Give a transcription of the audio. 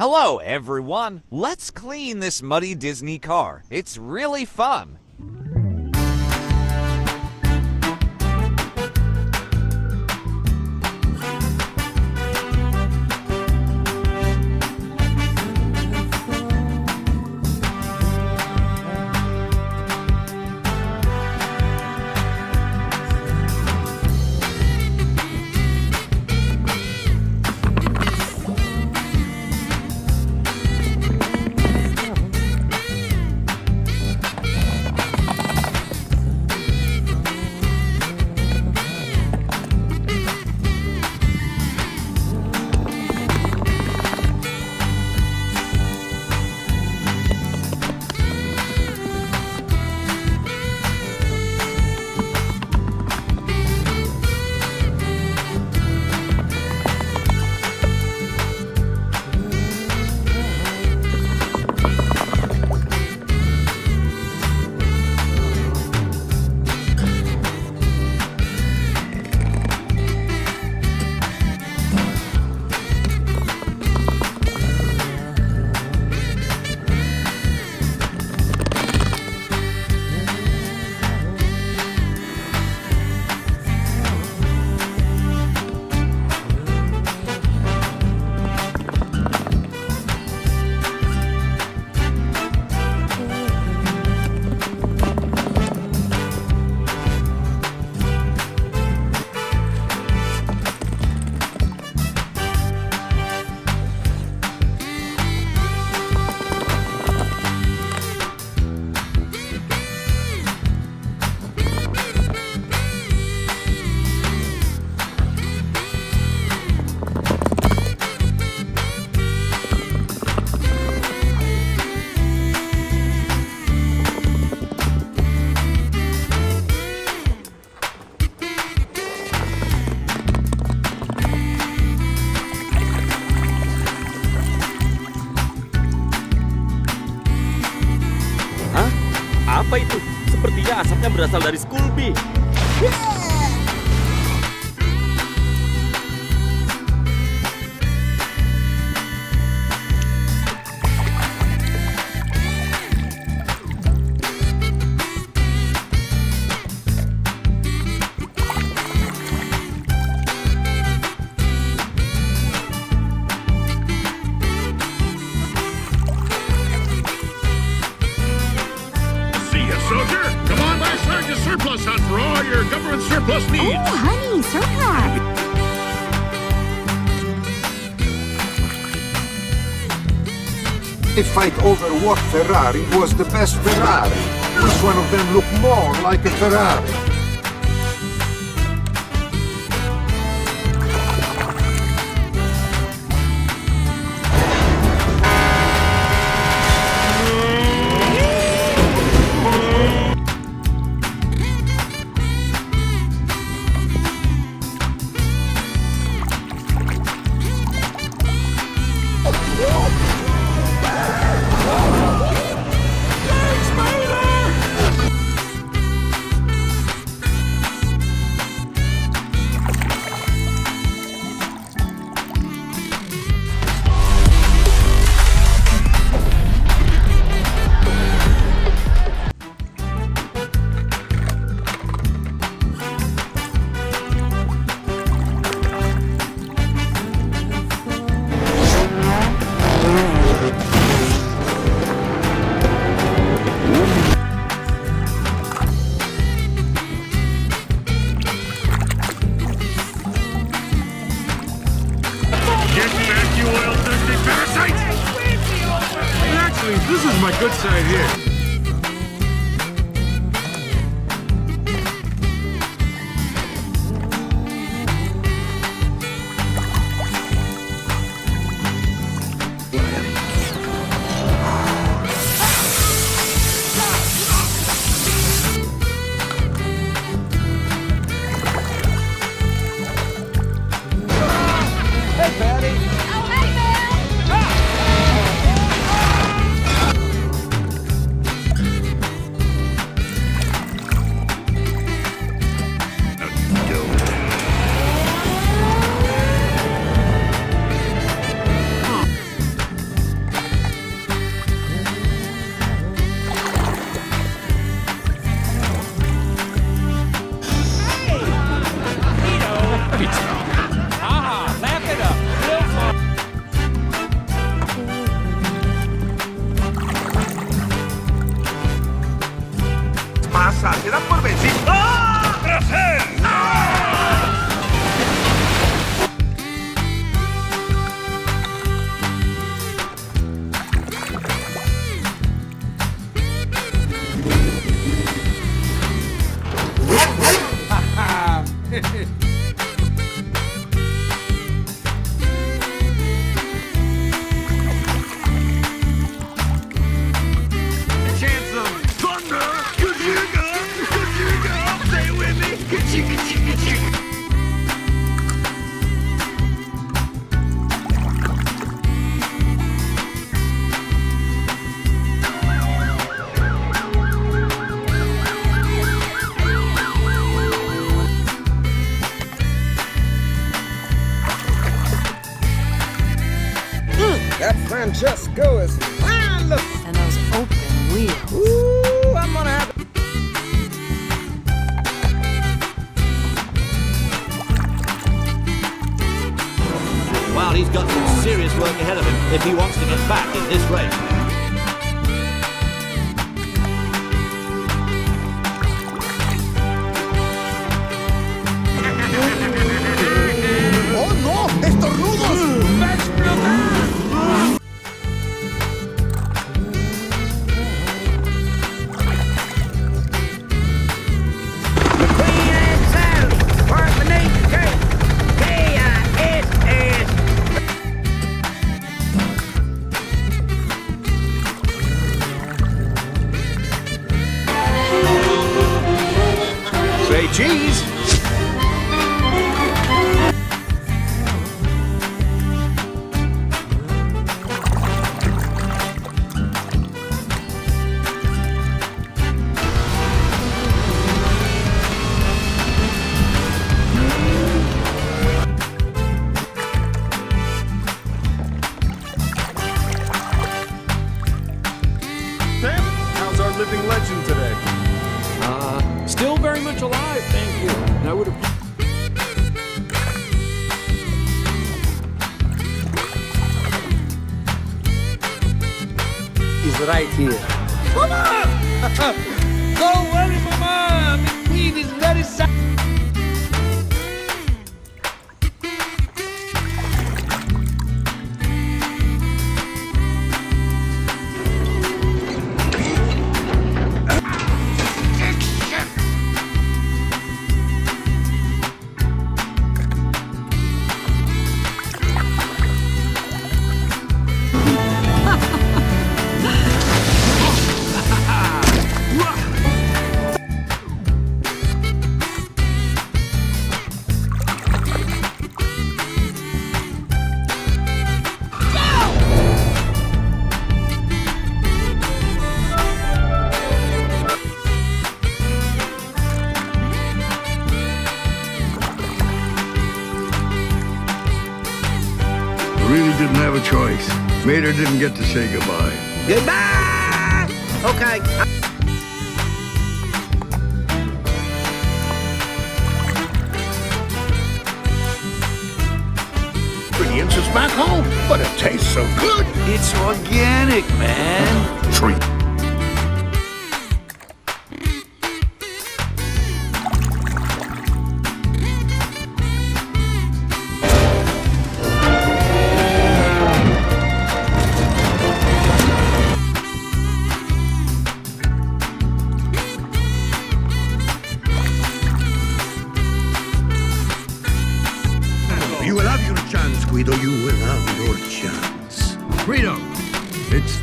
Hello, everyone. Let's clean this muddy Disney car. It's really fun. Apa itu? Sepertinya asapnya berasal dari school bee. Soldier, come on by Sergeant Surplus hunt for all your government surplus needs. Oh, honey, surplus. If I'd overworked Ferrari was the best Ferrari. Which one of them looked more like a Ferrari? Actually, this is my good side here. That Francesco is fine looking. And those open wheels. Ooh, I'm gonna have Wow, he's got some serious work ahead of him if he wants to get back in this race. ¡Oh, no! ¡Estornudos! ¡Va a explotar! McQueen and Sally, part beneath the curtain. K-I-S-S. Say cheese. Pam, how's our living legend today? Still very much alive, thank you. And I would have. He's right here. Mama! Don't worry, Mama! McQueen is very sad. Really didn't have a choice. Mater didn't get to say goodbye. Goodbye! Okay. Ingredients is back home, but it tastes so good. It's organic, man. Treat. You will have your chance, Guido. You will have your chance. Guido, it's